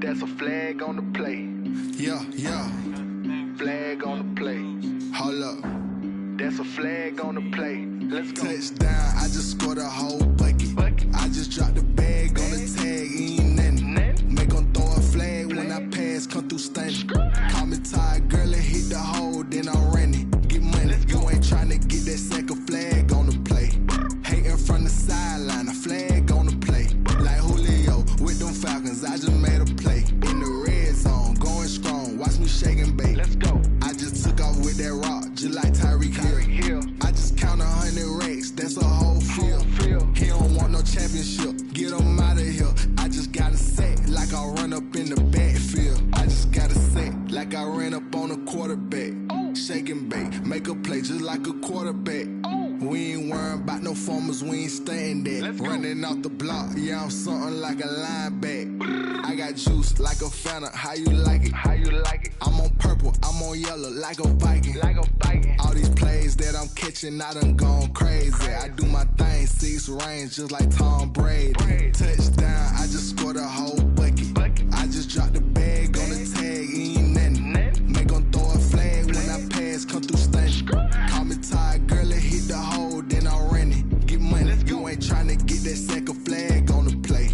That's a flag on the play. Yeah. Flag on the play. Hold up. That's a flag on the play. Let's go. Touchdown, I just scored a whole bucket. I just dropped the bag on the tag, ain't nothing. Make 'em throw a flag when I pass, come through stunning. Call me tired, girl, and hit the hole, then I'm running. Get money, you ain't tryna get that second flag on the play. Hating from the sideline, a flag on the play. Like Julio with them Falcons, I just made a play. In the red zone, going strong, watch me shake and bake. Let's go. I just took off with that rock, just like Tyreek Hill. I just count 100 racks, that's a whole field. He don't want no championship, get him out of here. I just got a set, like I run up in the backfield. I just got a set, like I ran up on a quarterback. Shake and bake, make a play just like a quarterback. We ain't worrying about no formers, we ain't staying there. Running off the block, yeah, I'm something like a linebacker. I got juice like a Fanta, how you like it? How you like it? I'm on purple, I'm on yellow, like a Viking. All these plays that I'm catching, I done gone crazy. I do my thing, 6 range, just like Tom Brady. Touchdown, I just scored a whole bucket. I just dropped the bag on the tag, ain't nothing. Make 'em throw a flag when I pass, come through stunning. Call me tired, girl, and hit the hole, then I'm running. Get money, you ain't tryna get that second flag on the play.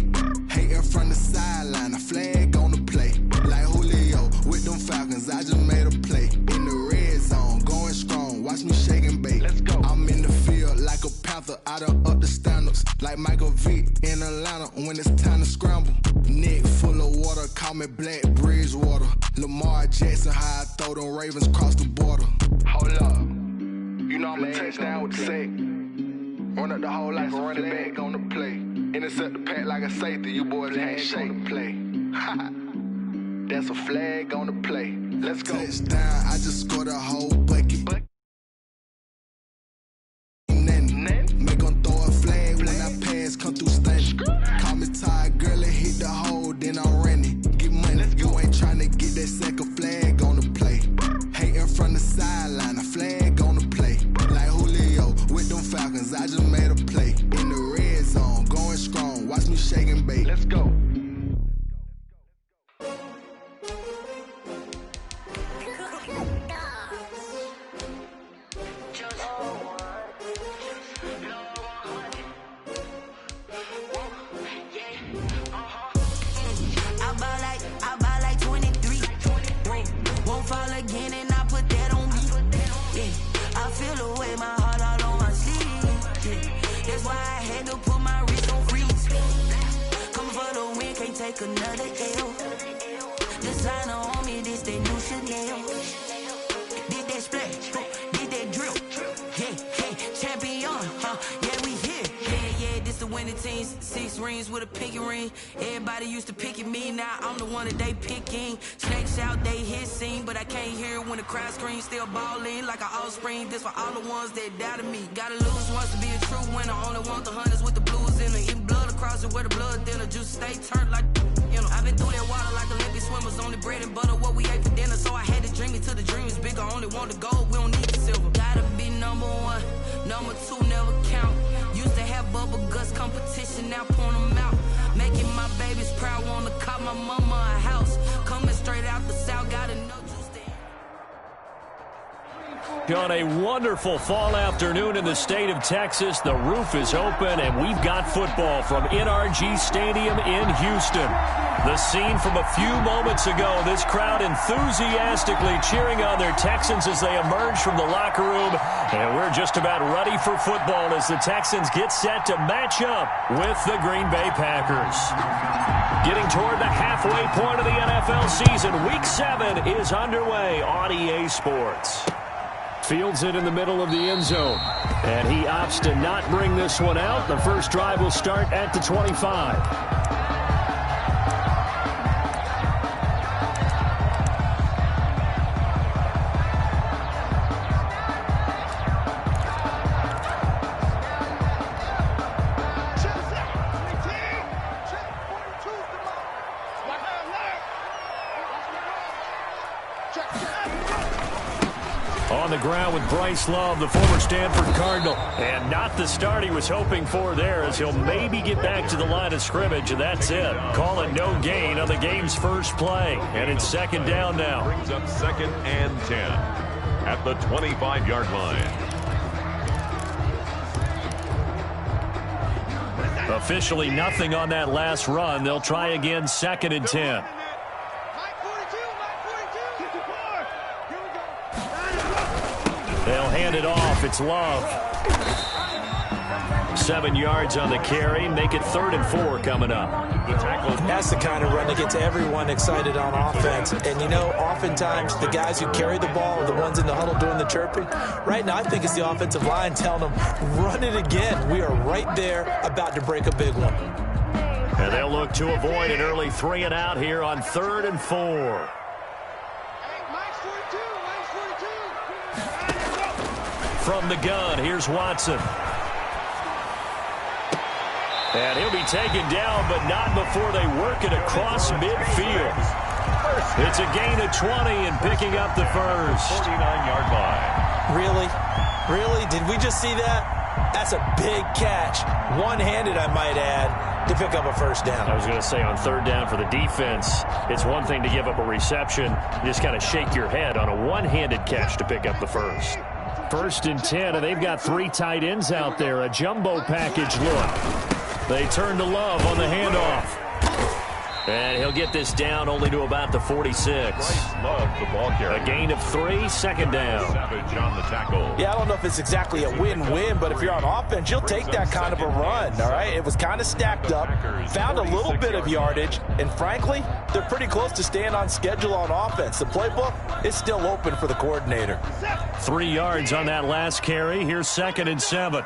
Hating from the sideline, a flag on the play. Like Julio with them Falcons, I just made a play. In the red zone, going strong, watch me shake and bake. Let's go. I'm in the field like a Panther, I done up the standards. Like Michael Vick in Atlanta when it's time to scramble. Neck full of water, call me Black Bridgewater. Lamar Jackson, how I throw them Ravens cross the border. Hold up. You know I'm a touchdown with the sack. Run up the hole like a running back on the play. Intercept the pack like a safety. You boys can't shake the play. That's a flag on the play. Let's go. Touchdown, I just scored a whole bucket. Make 'em throw a flag when I pass, come through stunning. Call me tired, girl, and hit the hole, then I'm running. Get money, you ain't tryna get that second flag on the play. Hating from the sideline, a flag on the play. Like Julio with them Falcons, I just made a play. In the red zone, going strong, watch me shake and bake. Let's go. Another L. Designer on me, this they new Chanel. Did that splash, did that drill. Yeah, champion, yeah, we here. Yeah, this the winning teams. 6 rings with a pinky ring. Everybody used to pick at me, now I'm the one that they picking. Snakes out, they hissing, but I can't hear when the crowd screams. Still balling like an offspring. This for all the ones that doubted me. Gotta lose once to be a true winner. Only want the hunters with the blues in it. Eating blood across it where the blood thinner. Juice stay turned like. You know, I've been through that water like Olympic swimmers. Only bread and butter, what we ate for dinner. So I had to dream it till the dream is bigger. Only want the gold, we don't need the silver. Gotta be number 1, number 2 never count. Used to have bubble guts competition, now point them out. Making my babies proud, wanna cop my mama a house. Coming straight out the south, gotta know juice to On a wonderful fall afternoon in the state of Texas, the roof is open and we've got football from NRG Stadium in Houston. The scene from a few moments ago, this crowd enthusiastically cheering on their Texans as they emerge from the locker room. And we're just about ready for football as the Texans get set to match up with the Green Bay Packers. Getting toward the halfway point of the NFL season, Week 7 is underway on EA Sports. Fields it in the middle of the end zone. And he opts to not bring this one out. The first drive will start at the 25. On the ground with Bryce Love, the former Stanford Cardinal. And not the start he was hoping for there, as he'll maybe get back to the line of scrimmage, and that's it. Call it no gain on the game's first play. And it's second down now. Brings up 2nd and 10 at the 25-yard line. Officially nothing on that last run. They'll try again, 2nd and 10. They'll hand it off. It's Love. 7 yards on the carry. Make it 3rd and 4 coming up. That's the kind of run that gets everyone excited on offense. And, you know, oftentimes the guys who carry the ball are the ones in the huddle doing the chirping. Right now, I think it's the offensive line telling them, run it again. We are right there about to break a big one. And they'll look to avoid an early 3 and out here on 3rd and 4. From the gun, here's Watson. And he'll be taken down, but not before they work it across midfield. It's a gain of 20 and picking up the first. 49-yard line. Really? Really? Did we just see that? That's a big catch. One-handed, I might add, to pick up a first down. I was going to say on 3rd down for the defense, it's one thing to give up a reception. You just kind of shake your head on a one-handed catch to pick up the first. 1st and 10, and they've got 3 tight ends out there. A jumbo package look. They turn to Love on the handoff. And he'll get this down only to about the 46. Bryce Love, the ball carrier. A gain of 3, 2nd down. Savage on the tackle. Yeah, I don't know if it's exactly a win-win, but if you're on offense, you'll take that kind of a run, all right? It was kind of stacked up, found a little bit of yardage, and frankly, they're pretty close to staying on schedule on offense. The playbook is still open for the coordinator. 3 yards on that last carry. Here's 2nd and 7.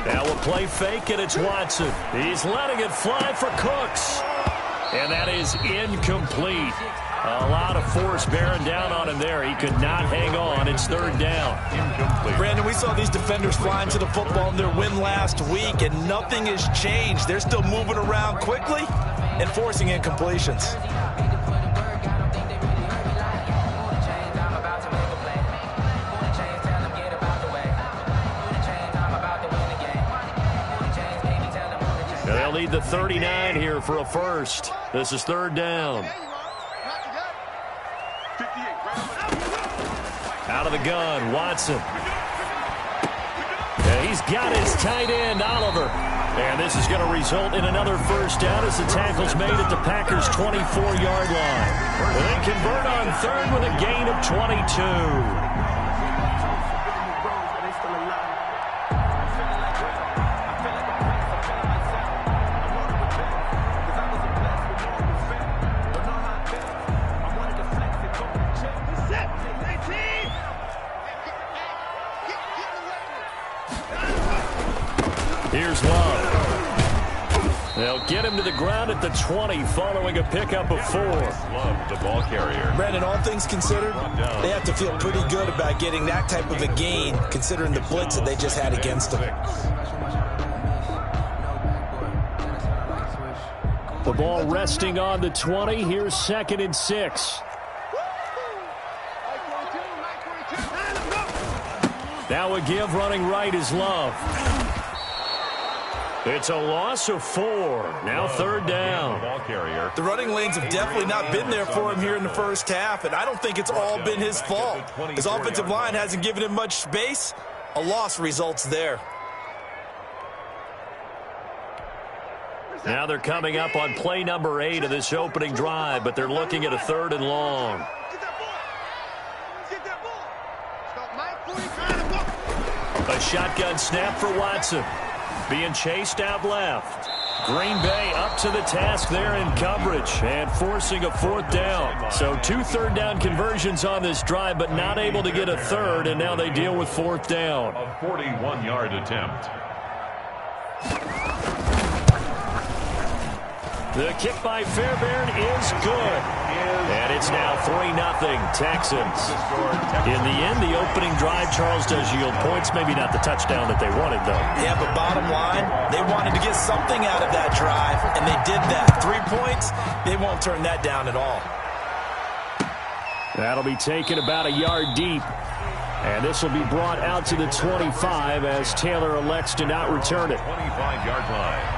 Now we'll play fake, and it's Watson. He's letting it fly for Cooks. And that is incomplete. A lot of force bearing down on him there. He could not hang on. It's 3rd down. Incomplete. Brandon, we saw these defenders flying to the football in their win last week, and nothing has changed. They're still moving around quickly and forcing incompletions. They'll need the 39 here for a first. This is 3rd down. Out of the gun, Watson. And he's got his tight end, Oliver. And this is going to result in another first down as the tackle's made at the Packers' 24-yard line. They convert on 3rd with a gain of 22. Here's Love. They'll get him to the ground at the 20 following a pickup of 4. Love, the ball carrier. Brandon, all things considered, they have to feel pretty good about getting that type of a gain, considering the blitz that they just had against them. The ball resting on the 20. Here's 2nd and 6. Now a give running right is Love. It's a loss of 4. Now 3rd down. Ball carrier. The running lanes have definitely not been there for him here in the first half, and I don't think it's all been his fault. His offensive line hasn't given him much space. A loss results there. Now they're coming up on play number 8 of this opening drive, but they're looking at a 3rd and long. A shotgun snap for Watson. Being chased out left. Green Bay up to the task there in coverage and forcing a 4th down. So 2 3rd down conversions on this drive, but not able to get a 3rd, and now they deal with 4th down. A 41-yard attempt. The kick by Fairbairn is good. And it's now 3-0 Texans. In the end, the opening drive, Charles, does yield points. Maybe not the touchdown that they wanted, though. Yeah, but bottom line, they wanted to get something out of that drive, and they did that. 3 points, they won't turn that down at all. That'll be taken about a yard deep. And this will be brought out to the 25 as Taylor elects to not return it. 25-yard line.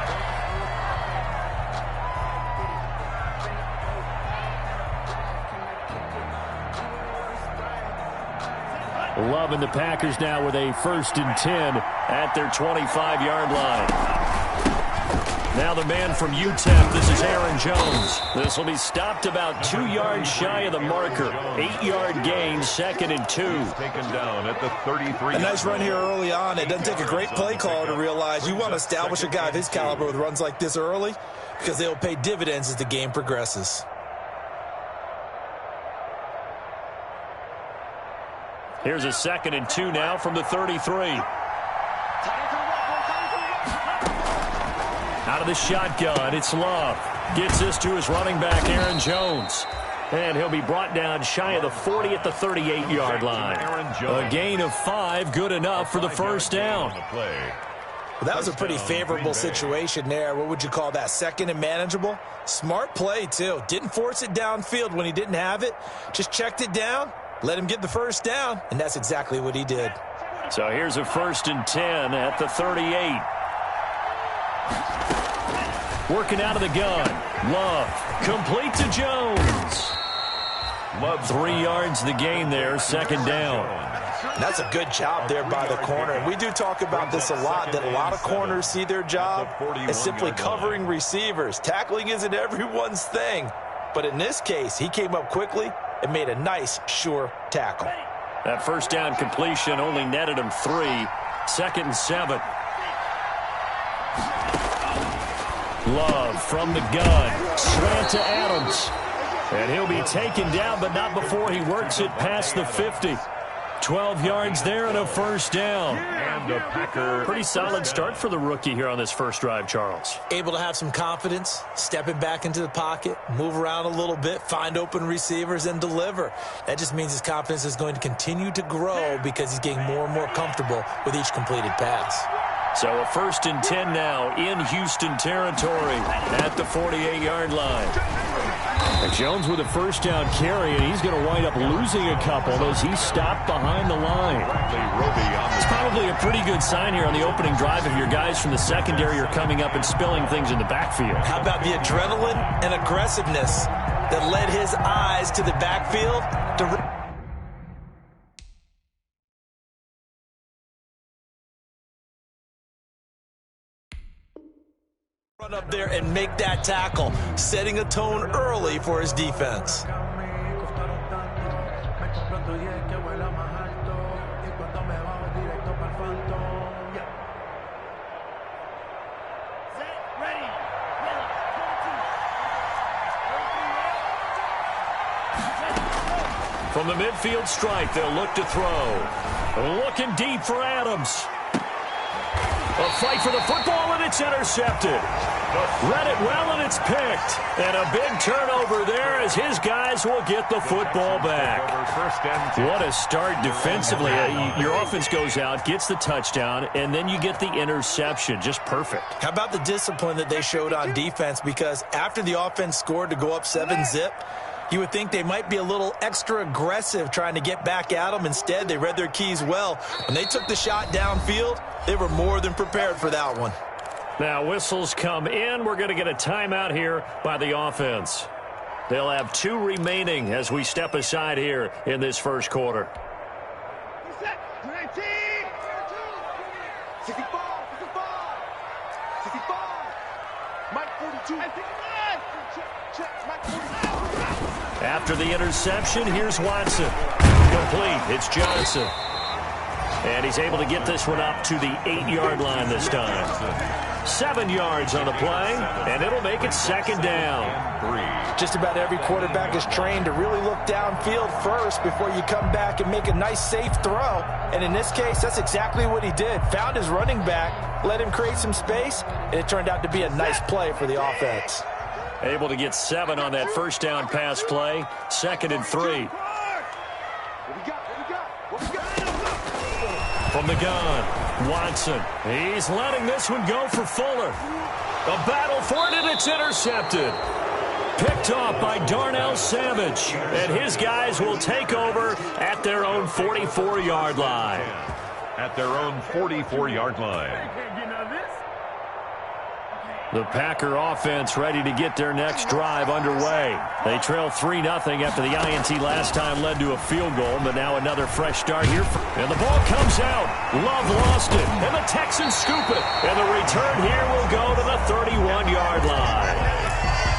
Loving the Packers now with a 1st and 10 at their 25-yard line. Now the man from UTEP, this is Aaron Jones. This will be stopped about 2 yards shy of the marker. 8-yard gain, 2nd and 2. Taken down at the 33. A nice run here early on. It doesn't take a great play caller to realize you want to establish a guy of his caliber with runs like this early because they will pay dividends as the game progresses. Here's a 2nd and 2 now from the 33. Out of the shotgun, it's Love. Gets this to his running back, Aaron Jones. And he'll be brought down shy of the 40 at the 38-yard line. A gain of 5, good enough for the first down. Well, that was a pretty favorable situation there. What would you call that? 2nd and manageable? Smart play, too. Didn't force it downfield when he didn't have it. Just checked it down, let him get the first down, and that's exactly what he did. So here's a 1st and 10 at the 38. Working out of the gun. Love. Complete to Jones. Love 3 yards the gain there. 2nd down. That's a good job there by the corner. And we do talk about this a lot, that a lot of corners see their job as simply covering receivers. Tackling isn't everyone's thing. But in this case, he came up quickly and made a nice, sure tackle. That first down completion only netted him 3. 2nd and 7. Love from the gun. Slant to Adams. And he'll be taken down, but not before he works it past the 50. 12 yards there and a first down. And the Packer. Pretty solid start for the rookie here on this first drive, Charles. Able to have some confidence, stepping back into the pocket, move around a little bit, find open receivers, and deliver. That just means his confidence is going to continue to grow because he's getting more and more comfortable with each completed pass. So a 1st and 10 now in Houston territory at the 48-yard line. And Jones with a first down carry, and he's going to wind up losing a couple as he's stopped behind the line. It's probably a pretty good sign here on the opening drive if your guys from the secondary are coming up and spilling things in the backfield. How about the adrenaline and aggressiveness that led his eyes to the backfield to run up there and make that tackle, setting a tone early for his defense. From the midfield stripe, they'll look to throw. Looking deep for Adams. A fight for the football, and it's intercepted. Read it well, and it's picked. And a big turnover there as his guys will get the football back. What a start defensively. Your offense goes out, gets the touchdown, and then you get the interception. Just perfect. How about the discipline that they showed on defense? Because after the offense scored to go up 7-zip, you would think they might be a little extra aggressive trying to get back at them. Instead, they read their keys well. When they took the shot downfield, they were more than prepared for that one. Now whistles come in. We're going to get a timeout here by the offense. They'll have 2 remaining as we step aside here in this first quarter. After the interception, here's Watson. Complete. It's Johnson. And he's able to get this one up to the 8-yard line this time. 7 yards on the play, and it'll make it 2nd down. Just about every quarterback is trained to really look downfield first before you come back and make a nice, safe throw. And in this case, that's exactly what he did. Found his running back, let him create some space, and it turned out to be a nice play for the offense. Able to get 7 on that first down pass play. 2nd and 3. From the gun, Watson. He's letting this one go for Fuller. A battle for it, and it's intercepted. Picked off by Darnell Savage. And his guys will take over at their own 44-yard line. At their own 44-yard line. The Packer offense ready to get their next drive underway. They trail 3-0 after the INT last time led to a field goal, but now another fresh start here. And the ball comes out. Love lost it, and the Texans scoop it. And the return here will go to the 31-yard line.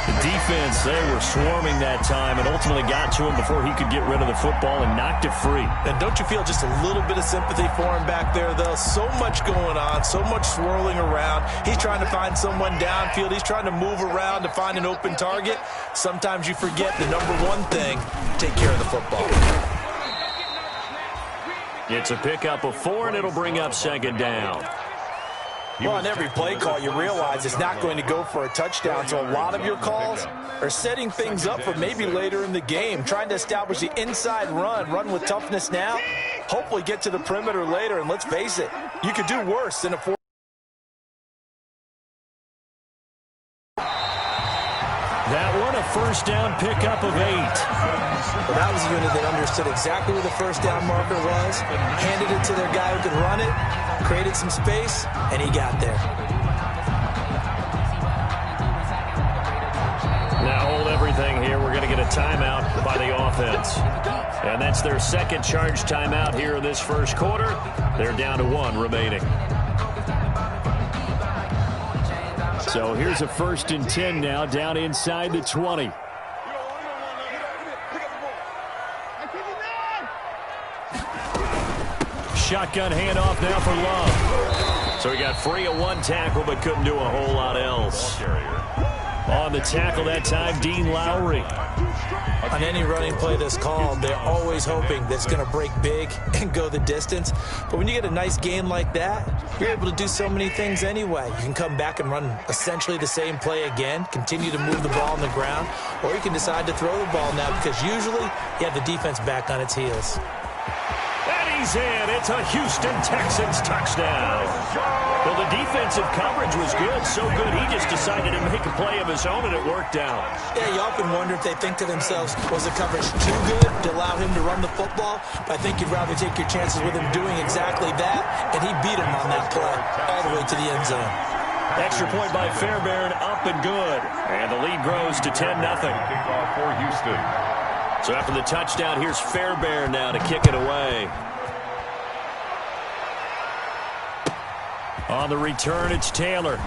The defense, they were swarming that time and ultimately got to him before he could get rid of the football and knocked it free. And don't you feel just a little bit of sympathy for him back there, though? So much going on, so much swirling around. He's trying to find someone downfield. He's trying to move around to find an open target. Sometimes you forget the number one thing, take care of the football. It's a pickup of 4, and it'll bring up 2nd down. Well, on every play call, you realize it's not going to go for a touchdown, so a lot of your calls are setting things up for maybe later in the game, trying to establish the inside run with toughness now, hopefully get to the perimeter later, and let's face it, you could do worse than a 4. That one, a first down pickup of 8. Well, that was a unit that understood exactly where the first down marker was, handed it to their guy who could run it, created some space, and he got there. Now hold everything here. We're going to get a timeout by the offense. And that's their second charge timeout here in this first quarter. They're down to 1 remaining. So here's a 1st and 10 now, down inside the 20. Shotgun handoff now for Love. So he got free of 1 tackle, but couldn't do a whole lot else. On the tackle that time, Dean Lowry. On any running play that's called, they're always hoping that it's going to break big and go the distance. But when you get a nice gain like that, you're able to do so many things anyway. You can come back and run essentially the same play again, continue to move the ball on the ground, or you can decide to throw the ball now because usually you have the defense back on its heels. And he's in. It's a Houston Texans touchdown. Well, the defensive coverage was good, so good he just decided to make a play of his own, and it worked out. Yeah, you often wonder if they think to themselves, was the coverage too good to allow him to run the football? But I think you'd rather take your chances with him doing exactly that, and he beat him on that play all the way to the end zone. Extra point by Fairbairn, up and good. And the lead grows to 10-0. Kickoff for Houston. So after the touchdown, here's Fairbairn now to kick it away. On the return, it's Taylor.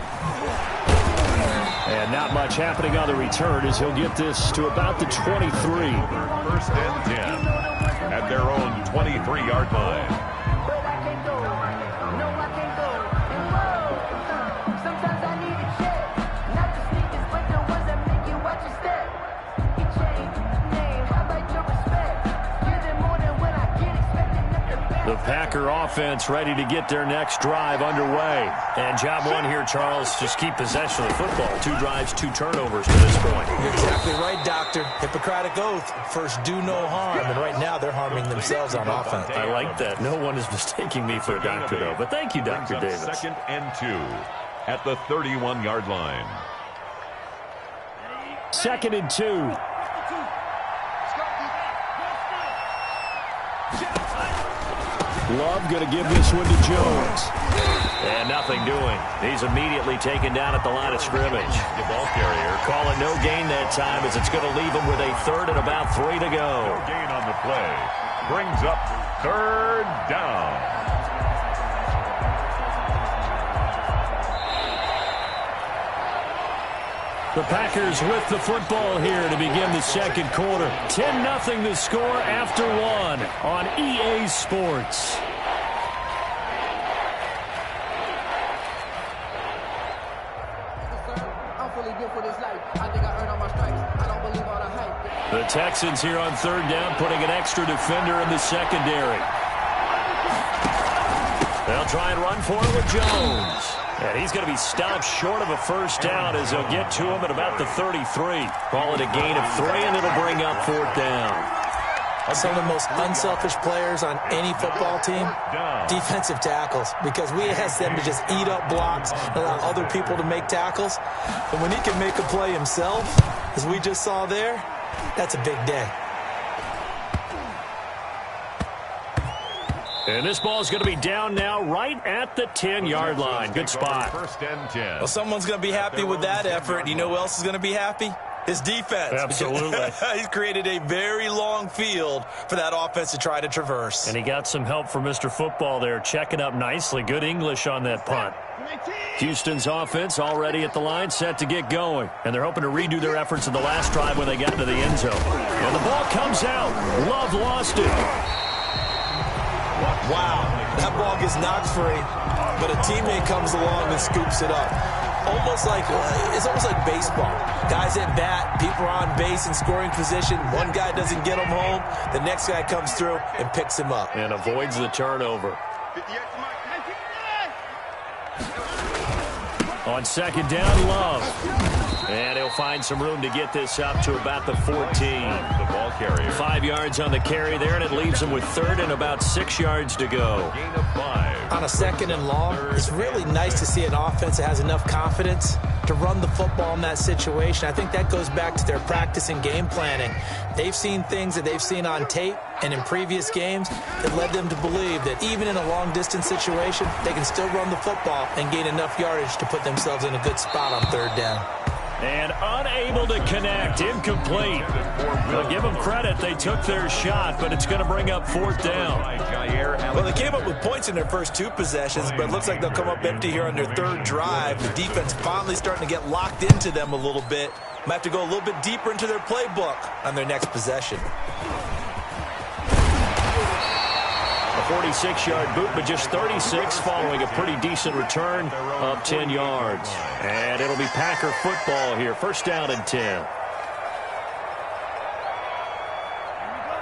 And not much happening on the return as he'll get this to about the 23. 1st and 10 at their own 23-yard line. The Packer offense ready to get their next drive underway. And job 1 here, Charles, just keep possession of the football. 2 drives, 2 turnovers to this point. You're exactly right, Doctor. Hippocratic oath. First, do no harm. And right now, they're harming themselves on offense. I like that. No one is mistaking me for a doctor, though. But thank you, Dr. Davis. 2nd and 2 at the 31-yard line. 2nd and 2. Love going to give this one to Jones. And nothing doing. He's immediately taken down at the line of scrimmage. The ball carrier calling no gain that time as it's going to leave him with a 3rd and about 3 to go. No gain on the play. Brings up 3rd down. The Packers with the football here to begin the second quarter. 10-0 the score after 1 on EA Sports. The Texans here on 3rd down, putting an extra defender in the secondary. They'll try and run for it with Jones. And he's going to be stopped short of a first down as they'll get to him at about the 33. Call it a gain of 3, and it'll bring up 4th down. Some of the most unselfish players on any football team, defensive tackles, because we ask them to just eat up blocks and allow other people to make tackles. And when he can make a play himself, as we just saw there, that's a big day. And this ball is going to be down now right at the 10-yard line. Good spot. First and 10. Well, someone's going to be happy with that effort. You know who else is going to be happy? His defense. Absolutely. He's created a very long field for that offense to try to traverse. And he got some help from Mr. Football there, checking up nicely. Good English on that punt. Houston's offense already at the line, set to get going. And they're hoping to redo their efforts in the last drive when they got into the end zone. And the ball comes out. Love lost it. Wow, that ball gets knocked free, but a teammate comes along and scoops it up. It's almost like baseball. Guys at bat, people are on base in scoring position. One guy doesn't get him home. The next guy comes through and picks him up. And avoids the turnover. On second down, Love. And he'll find some room to get this up to about the 14. The ball carrier. 5 yards on the carry there, and it leaves him with 3rd and about 6 yards to go. Gain of 5. On a 2nd and long, it's really nice to see an offense that has enough confidence to run the football in that situation. I think that goes back to their practice and game planning. They've seen things that they've seen on tape and in previous games that led them to believe that even in a long-distance situation, they can still run the football and gain enough yardage to put themselves in a good spot on 3rd down. And unable to connect, incomplete. I'll give them credit, they took their shot, but it's going to bring up 4th down. Well, they came up with points in their first 2 possessions, but it looks like they'll come up empty here on their 3rd drive. The defense finally starting to get locked into them a little bit. Might have to go a little bit deeper into their playbook on their next possession. A 46-yard boot, but just 36 following a pretty decent return of 10 yards. And it'll be Packer football here. First down and 10.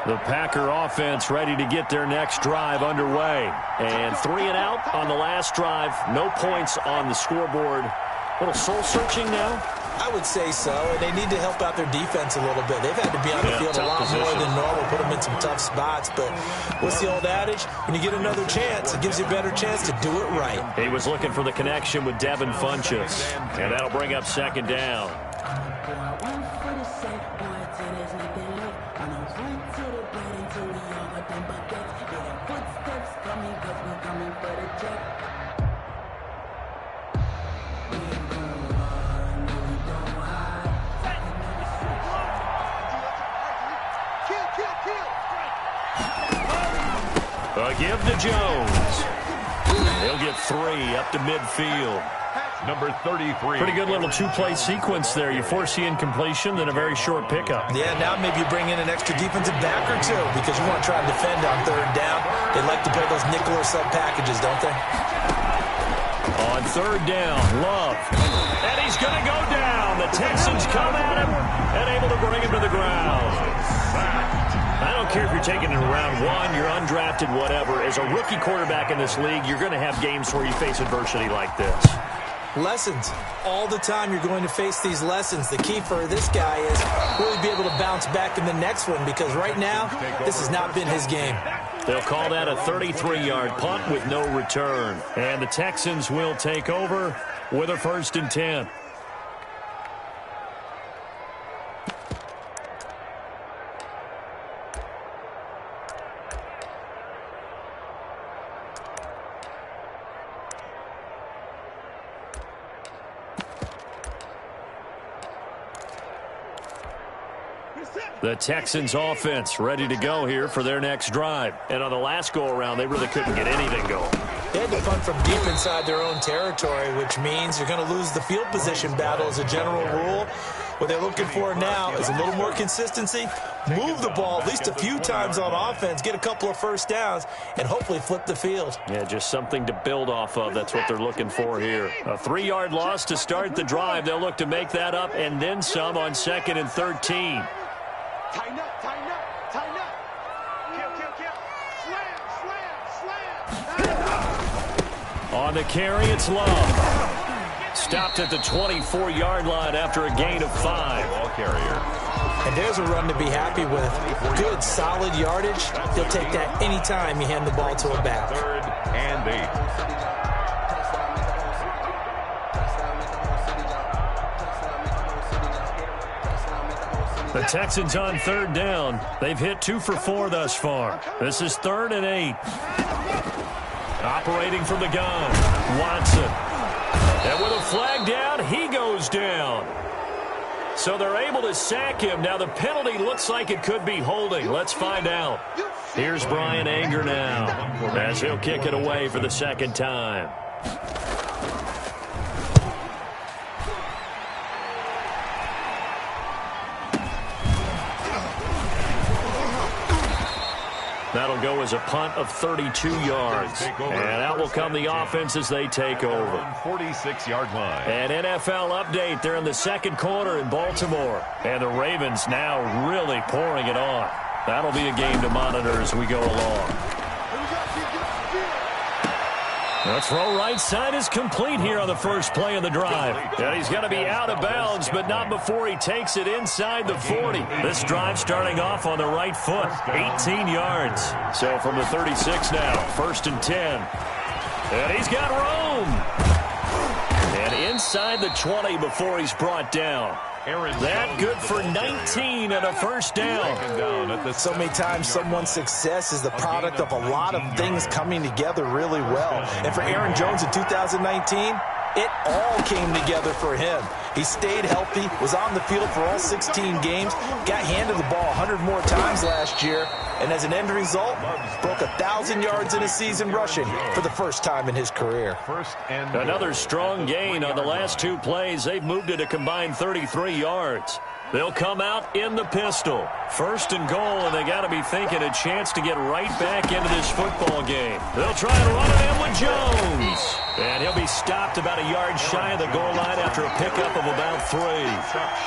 The Packer offense ready to get their next drive underway. And 3 and out on the last drive. No points on the scoreboard. A little soul-searching now. I would say so, and they need to help out their defense a little bit. They've had to be on the field a lot more than normal, put them in some tough spots. But what's the old adage? When you get another chance, it gives you a better chance to do it right. He was looking for the connection with Devin Funchess, and that'll bring up 2nd down. Give to Jones. He'll get 3 up to midfield. Number 33. Pretty good little 2-play sequence there. You force the incompletion, then a very short pickup. Yeah, now maybe you bring in an extra defensive back or 2 because you want to try and defend on 3rd down. They like to play those nickel or sub packages, don't they? On 3rd down, Love. And he's going to go down. The Texans come at him and able to bring him to the ground. I don't care if you're taking it in round 1, you're undrafted, whatever. As a rookie quarterback in this league, you're going to have games where you face adversity like this. Lessons. All the time you're going to face these lessons. The key for this guy is really be able to bounce back in the next one because right now, this has not been his game. They'll call that a 33-yard punt with no return. And the Texans will take over with a 1st and 10. The Texans offense ready to go here for their next drive. And on the last go-around, they really couldn't get anything going. They had to punt from deep inside their own territory, which means you're going to lose the field position battle as a general rule. What they're looking for now is a little more consistency, move the ball at least a few times on offense, get a couple of first downs, and hopefully flip the field. Yeah, just something to build off of. That's what they're looking for here. A 3-yard loss to start the drive. They'll look to make that up and then some on 2nd and 13. Tighten up, tighten up, tighten up. Kill. Slam. On the carry, it's Love. stopped at the 24-yard line after a gain of 5. Ball carrier. And there's a run to be happy with. Good, solid yardage. He'll take that anytime you hand the ball to a back. 3rd and 8. The Texans on 3rd down. They've hit 2 for 4 thus far. This is 3rd and 8. Operating from the gun, Watson. And with a flag down, he goes down. So they're able to sack him. Now the penalty looks like it could be holding. Let's find out. Here's Brian Anger now as he'll kick it away for the 2nd time. That'll go as a punt of 32 yards. And out will come the offense as they take over. 46-yard line. An NFL update. They're in the 2nd quarter in Baltimore. And the Ravens now really pouring it on. That'll be a game to monitor as we go along. The throw right side is complete here on the first play of the drive. And he's going to be out of bounds, but not before he takes it inside the 40. This drive starting off on the right foot, 18 yards. So from the 36 now, 1st and 10. And he's got room. And inside the 20 before he's brought down. That good for 19 and a first down. So many times someone's success is the product of a lot of things coming together really well. And for Aaron Jones in 2019, it all came together for him. He stayed healthy, was on the field for all 16 games, got handed the ball 100 more times last year, and as an end result, broke 1,000 yards in a season rushing for the first time in his career. Another strong gain on the last 2 plays. They've moved it a combined 33 yards. They'll come out in the pistol. 1st and goal, and they got to be thinking a chance to get right back into this football game. They'll try and run it in with Jones. And he'll be stopped about a yard shy of the goal line after a pickup of about 3.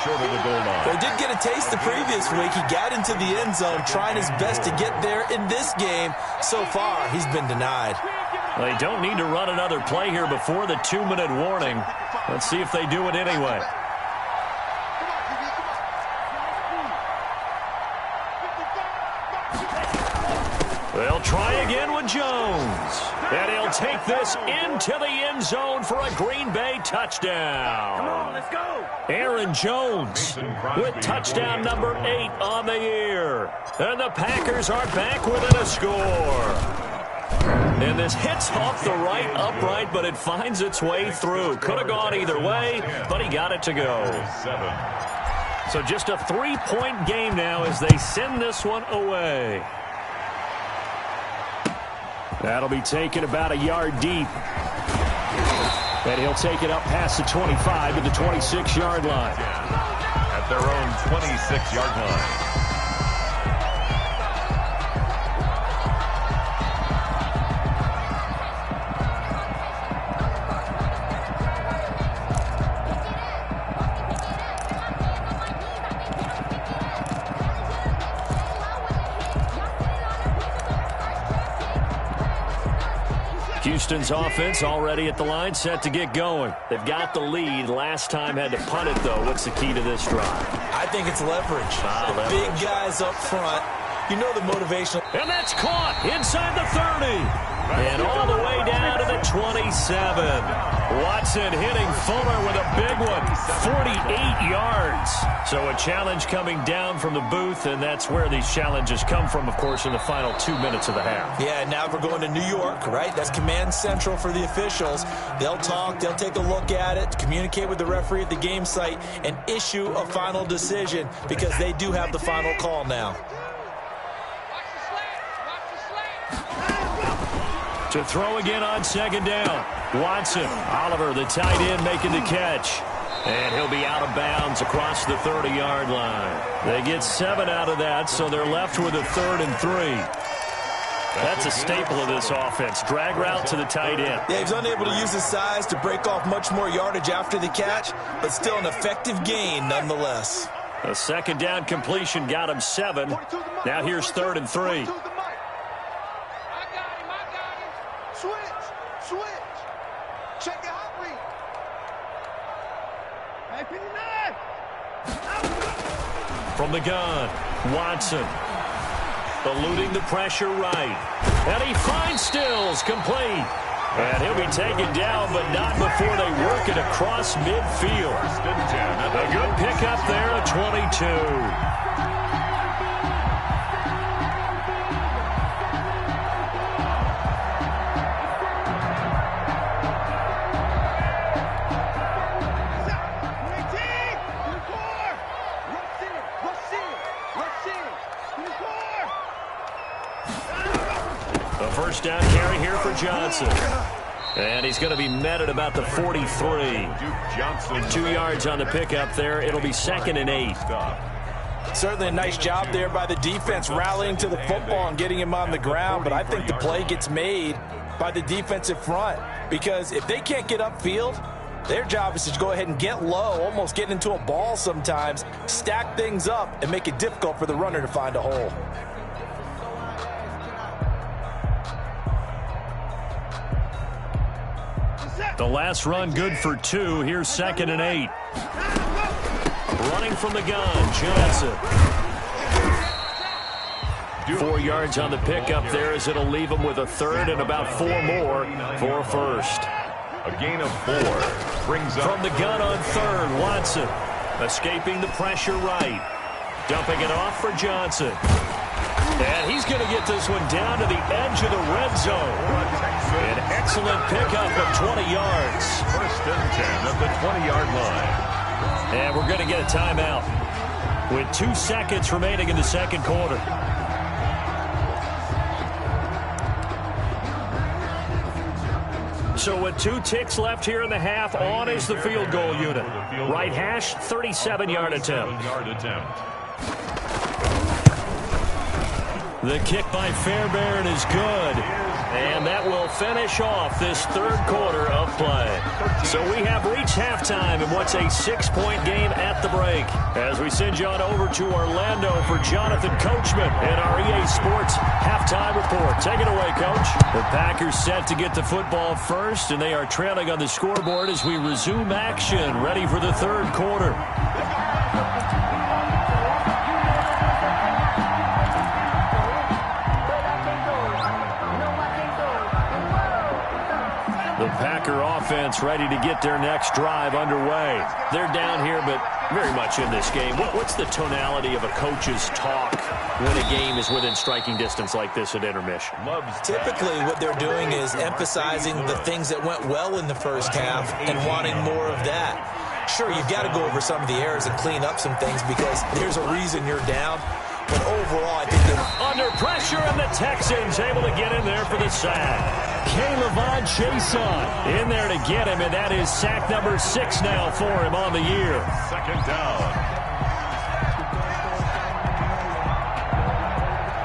Short of the goal line. They did get a taste the previous week. He got into the end zone trying his best to get there in this game. So far, he's been denied. They don't need to run another play here before the 2-minute warning. Let's see if they do it anyway. They'll try again with Jones. And he'll take this into the end zone for a Green Bay touchdown. Come on, let's go. Aaron Jones with touchdown number 8 on the year. And the Packers are back within a score. And this hits off the right upright, but it finds its way through. Could have gone either way, but he got it to go. So just a 3-point game now as they send this one away. That'll be taken about a yard deep. And he'll take it up past the 25 to the 26-yard line. At their own 26-yard line. Houston's offense already at the line, set to get going. They've got the lead. Last time had to punt it, though. What's the key to this drive? I think it's leverage. The big guys up front. You know the motivation. And that's caught inside the 30. And all the way down to the 27. Watson hitting Fuller with a big one. 48 yards. So a challenge coming down from the booth, and that's where these challenges come from, of course, in the final 2 minutes of the half. Yeah, now we're going to New York, right? That's command central for the officials. They'll talk, they'll take a look at it, communicate with the referee at the game site, and issue a final decision because they do have the final call now. To throw again on 2nd down. Watson, Oliver, the tight end, making the catch. And he'll be out of bounds across the 30-yard line. They get 7 out of that, so they're left with a 3rd and 3. That's a staple of this offense. Drag route to the tight end. Yeah, he's unable to use his size to break off much more yardage after the catch, but still an effective gain nonetheless. A 2nd down completion got him 7. Now here's 3rd and 3. From the gun, Watson. Eluding the pressure right. And he finds Stills, complete. And he'll be taken down, but not before they work it across midfield. A good pickup there at 22. First down carry here for Johnson. And he's going to be met at about the 43. 2 yards on the pickup there. It'll be 2nd and 8. Certainly a nice job there by the defense rallying to the football and getting him on the ground. But I think the play gets made by the defensive front. Because if they can't get upfield, their job is to go ahead and get low, almost get into a ball sometimes, stack things up, and make it difficult for the runner to find a hole. The last run good for 2. Here's 2nd and 8. Running from the gun, Johnson. 4 yards on the pickup there as it'll leave him with a 3rd and about 4 more for a 1st. A gain of 4. Brings up from the gun on 3rd, Watson. Escaping the pressure right. Dumping it off for Johnson. And he's going to get this one down to the edge of the red zone. An excellent pickup of 20 yards. 1st and 10 at the 20-yard line. And we're going to get a timeout with 2 seconds remaining in the 2nd quarter. So with 2 ticks left here in the half, on is the field goal unit. Right hash, 37-yard attempt. The kick by Fairbairn is good. And that will finish off this 3rd quarter of play. So we have reached halftime in what's a 6-point game at the break. As we send you on over to Orlando for Jonathan Coachman in our EA Sports halftime report. Take it away, Coach. The Packers set to get the football first, and they are trailing on the scoreboard as we resume action, ready for the 3rd quarter. The Packer offense ready to get their next drive underway. They're down here, but very much in this game. What's the tonality of a coach's talk when a game is within striking distance like this at intermission? Typically, what they're doing is emphasizing the things that went well in the first half and wanting more of that. Sure, you've got to go over some of the errors and clean up some things because there's a reason you're down. But overall, I think they're under pressure, and the Texans able to get in there for the sack. K'Lavon Chaisson in there to get him, and that is sack number 6 now for him on the year. 2nd down.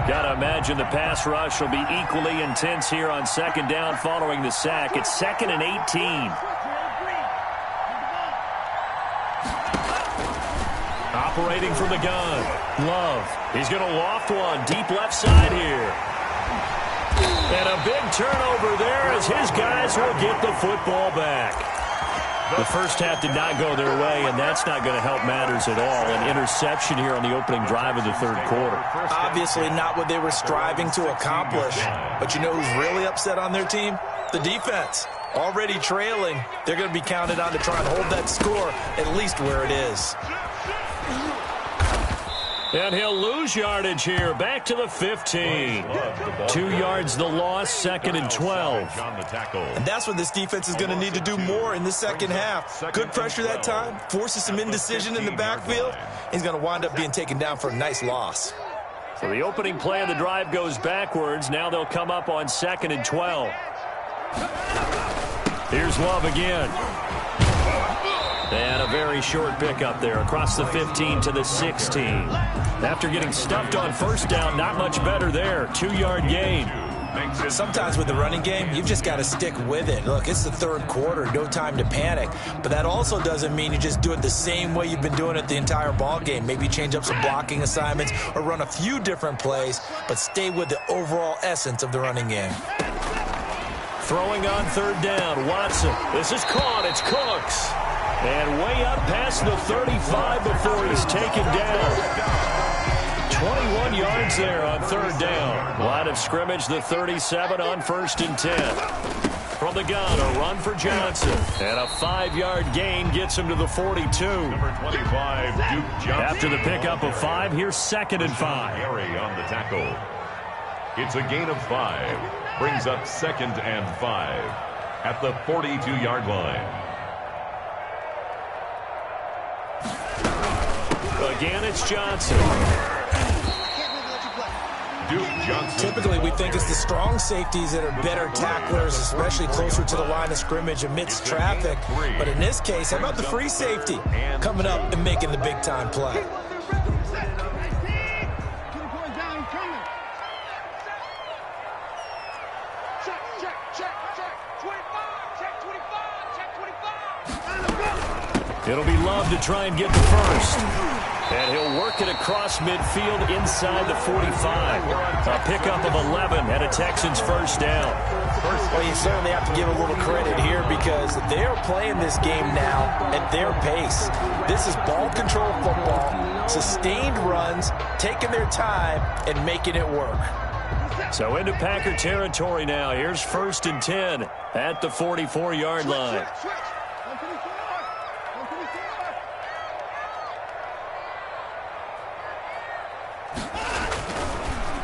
Got to imagine the pass rush will be equally intense here on 2nd down following the sack. It's 2nd and 18. Operating from the gun, Love. He's going to loft one deep left side here. And a big turnover there as his guys will get the football back. The first half did not go their way, and that's not going to help matters at all. An interception here on the opening drive of the 3rd quarter. Obviously not what they were striving to accomplish. But you know who's really upset on their team? The defense. Already trailing. They're going to be counted on to try and hold that score at least where it is. And he'll lose yardage here. Back to the 15. 2 yards the loss, 2nd and 12. And that's what this defense is going to need to do more in the second half. Good pressure that time. Forces some indecision in the backfield. He's going to wind up being taken down for a nice loss. So the opening play of the drive goes backwards. Now they'll come up on 2nd and 12. Here's Love again. And a very short pickup there across the 15 to the 16. After getting stuffed on first down, not much better there. 2-yard gain. Sometimes with the running game, you've just got to stick with it. Look, it's the 3rd quarter, no time to panic. But that also doesn't mean you just do it the same way you've been doing it the entire ball game. Maybe change up some blocking assignments or run a few different plays, but stay with the overall essence of the running game. Throwing on 3rd down, Watson. This is caught. It's Cooks. And way up past the 35 before he's taken down. 21 yards there on third down. Line of scrimmage, the 37 on 1st and 10. From the gun, a run for Johnson. And a 5-yard gain gets him to the 42. Number 25, Duke Johnson. After the pickup of 5, here's 2nd and 5. Harry on the tackle. It's a gain of 5. Brings up 2nd and 5 at the 42-yard line. Again, it's Johnson. Duke Johnson. Typically, we think it's the strong safeties that are better tacklers, especially closer to the line of scrimmage amidst traffic. But in this case, how about the free safety coming up and making the big-time play? It'll be Love to try and get the first. And he'll work it across midfield inside the 45. A pickup of 11 and a Texans first down. Well, you certainly have to give a little credit here because they're playing this game now at their pace. This is ball control football, sustained runs, taking their time, and making it work. So into Packer territory now. Here's 1st and 10 at the 44-yard line.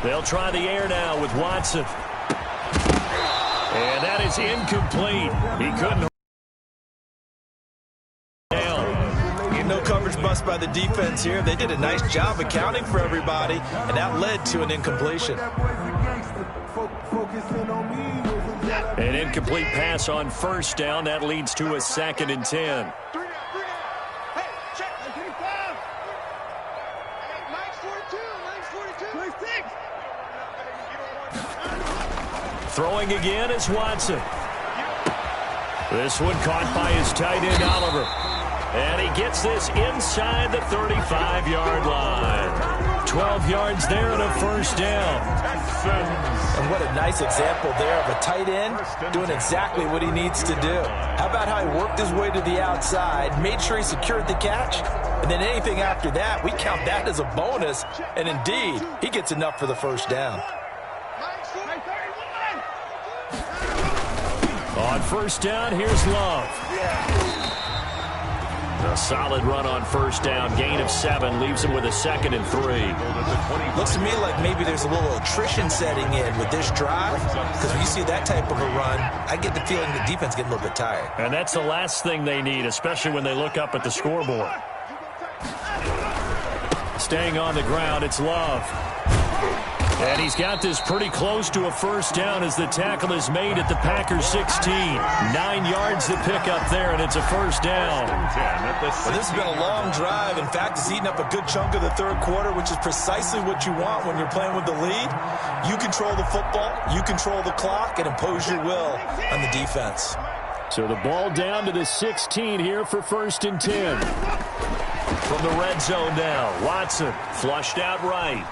They'll try the air now with Watson. And that is incomplete. He couldn't. Down. No coverage bust by the defense here. They did a nice job accounting for everybody, and that led to an incompletion. An incomplete pass on 1st down. That leads to a 2nd and 10. Throwing again is Watson. This one caught by his tight end, Oliver. And he gets this inside the 35-yard line. 12 yards there and a first down. And what a nice example there of a tight end doing exactly what he needs to do. How about how he worked his way to the outside, made sure he secured the catch, and then anything after that, we count that as a bonus. And indeed, he gets enough for the first down. On 1st down, here's Love. A solid run on 1st down. Gain of 7 leaves him with a 2nd and 3. Looks to me like maybe there's a little attrition setting in with this drive, because when you see that type of a run, I get the feeling the defense getting a little bit tired. And that's the last thing they need, especially when they look up at the scoreboard. Staying on the ground, it's Love. And he's got this pretty close to a first down as the tackle is made at the Packers 16. 9 yards to pick up there, and it's a first down. Well, this has been a long drive. In fact, it's eaten up a good chunk of the third quarter, which is precisely what you want when you're playing with the lead. You control the football, you control the clock, and impose your will on the defense. So the ball down to the 16 here for 1st and 10. From the red zone now, Watson flushed out right.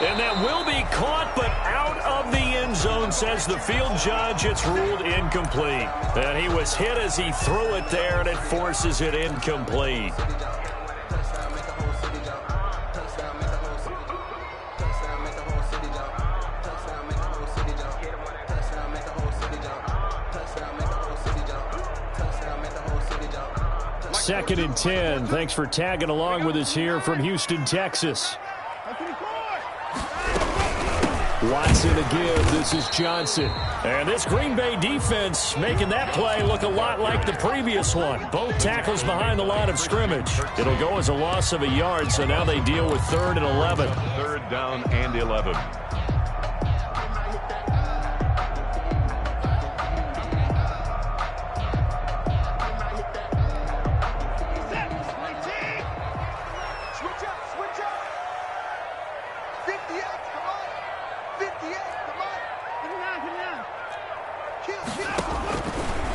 And that will be caught, but out of the end zone, says the field judge. It's ruled incomplete. And he was hit as he threw it there, and it forces it incomplete. Second and 10. Thanks for tagging along with us here from Houston, Texas. Watson to give. This is Johnson. And this Green Bay defense making that play look a lot like the previous one. Both tackles behind the line of scrimmage. It'll go as a loss of a yard, so now they deal with 3rd and 11. 3rd down and 11.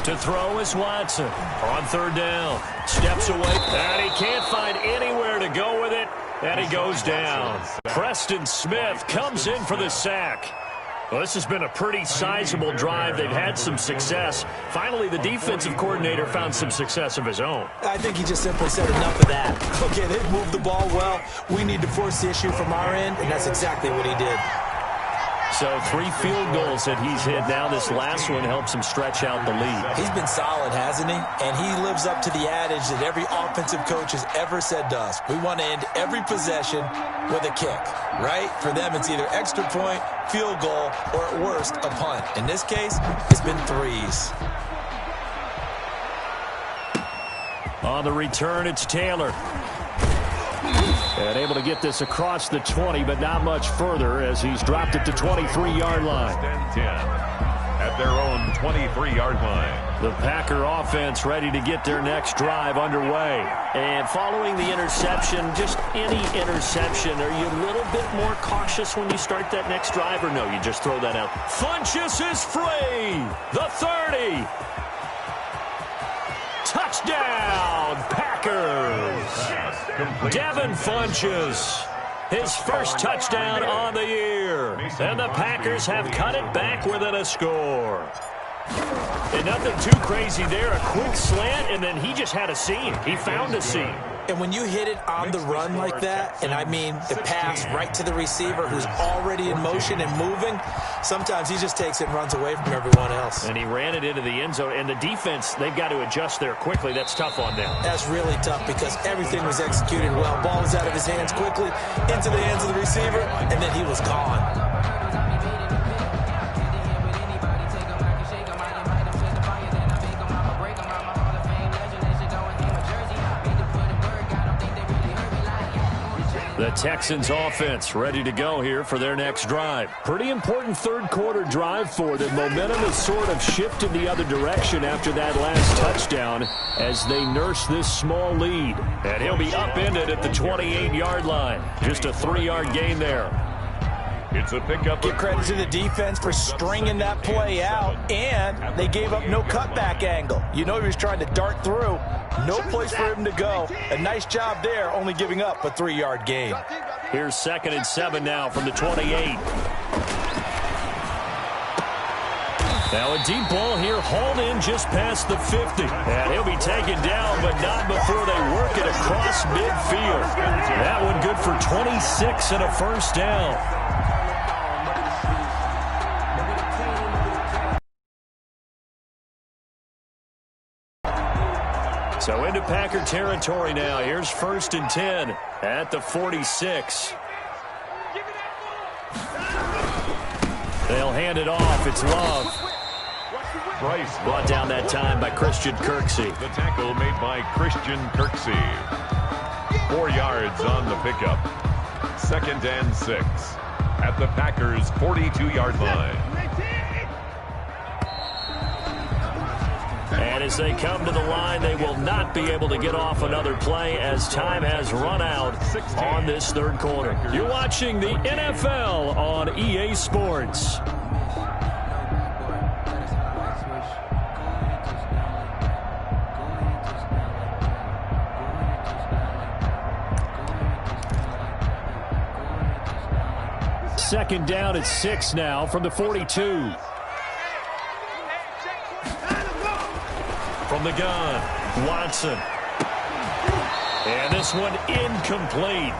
To throw is Watson on 3rd down. Steps away, and he can't find anywhere to go with it, and he goes down. Preston Smith comes in for the sack. Well, this has been a pretty sizable drive. They've had some success. Finally, the defensive coordinator found some success of his own. I think he just simply said enough of that. Okay, they've moved the ball well. We need to force the issue from our end, and that's exactly what he did. So 3 field goals that he's hit now. This last one helps him stretch out the lead. He's been solid, hasn't he? And he lives up to the adage that every offensive coach has ever said to us. We want to end every possession with a kick, right? For them, it's either extra point, field goal, or at worst, a punt. In this case, it's been 3s. On the return, it's Taylor. And able to get this across the 20, but not much further as he's dropped it to 23-yard line. 10 at their own 23-yard line. The Packer offense ready to get their next drive underway. And following the interception, just any interception, are you a little bit more cautious when you start that next drive, or no, you just throw that out? Funchess is free! The 30! Touchdown, Packers! Devin Funchess, his first touchdown on the year. And the Packers have cut it back within a score. And nothing too crazy there. A quick slant, and then he just had a seam. He found a seam. And when you hit it on the run like that, and I mean the pass right to the receiver who's already in motion and moving, sometimes he just takes it and runs away from everyone else. And he ran it into the end zone. And the defense, they've got to adjust there quickly. That's tough on them. That's really tough because everything was executed well. Ball was out of his hands quickly, into the hands of the receiver, and then he was gone. The Texans offense ready to go here for their next drive. Pretty important third quarter drive for them. Momentum has sort of shifted the other direction after that last touchdown as they nurse this small lead. And he'll be upended at the 28-yard line. Just a 3-yard gain there. It's a pickup. Give credit to the defense for stringing that play out, and they gave up no cutback angle. You know he was trying to dart through. No place for him to go. A nice job there, only giving up a 3-yard gain. Here's 2nd and 7 now from the 28. Now a deep ball here, hauled in just past the 50. And he'll be taken down, but not before they work it across midfield. That one good for 26 and a first down. So into Packer territory now. Here's 1st and 10 at the 46. They'll hand it off. It's Love. Brought down that time by Christian Kirksey. The tackle made by Christian Kirksey. 4 yards on the pickup. 2nd and 6 at the Packers' 42-yard line. And as they come to the line, they will not be able to get off another play as time has run out on this third quarter. You're watching the NFL on EA Sports. Second down at 6 now from the 42. From the gun, Watson. And this one incomplete.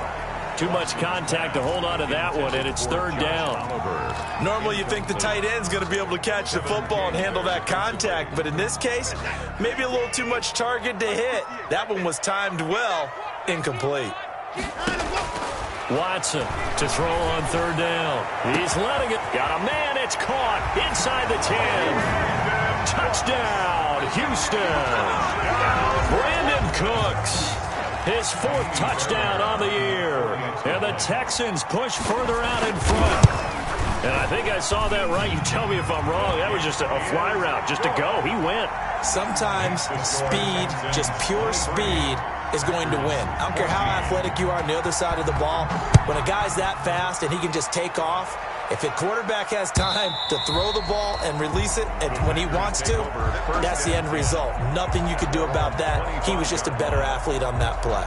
Too much contact to hold on to that one, and it's 3rd down. Normally you think the tight end's going to be able to catch the football and handle that contact, but in this case, maybe a little too much target to hit. That one was timed well, incomplete. Watson to throw on 3rd down. He's letting it. Got a man. It's caught inside the 10. Touchdown, Houston. Brandon Cooks, his 4th touchdown on the year. And the Texans push further out in front. And I think I saw that right. You tell me if I'm wrong. That was just a fly route, just to go. He went. Sometimes speed, just pure speed, is going to win. I don't care how athletic you are on the other side of the ball. When a guy's that fast and he can just take off, if a quarterback has time to throw the ball and release it and when he wants to, that's the end result. Nothing you could do about that. He was just a better athlete on that play.